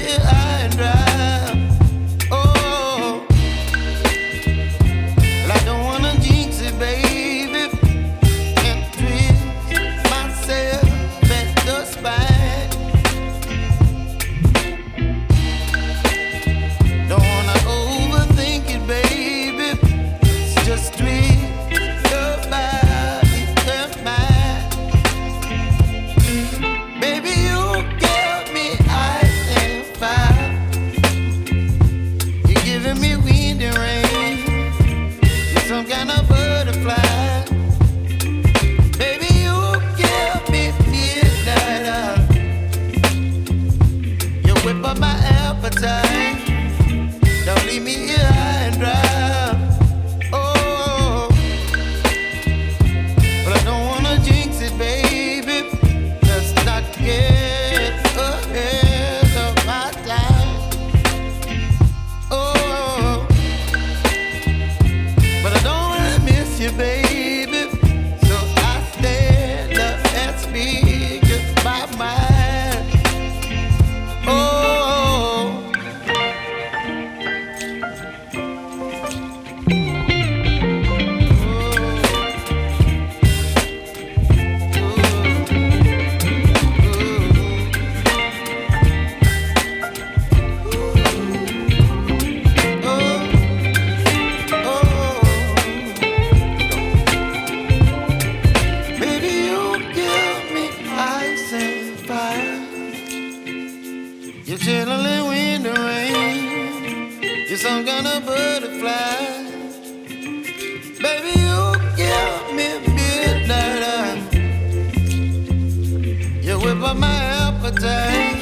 here high and dry. Oh, well, I don't wanna jinx it, baby, and twist myself at the spine. Don't wanna overthink it, baby. It's just twist your body and mine. Baby, you give me ice and fire. You're giving me wind and rain. You're some kind of butterfly. Baby, you give me midnight. You whip up my appetite. Don't leave me here high and dry. Oh, but I don't wanna jinx it, baby. Let's not get ahead of my time. Oh, but I don't wanna miss you, baby. So I stand up and speak my mind. Oh. Baby, you give me ice and fire. You're chilling wind and rain. You're some kind of butterfly. Baby, you give me midnight. You whip up my appetite.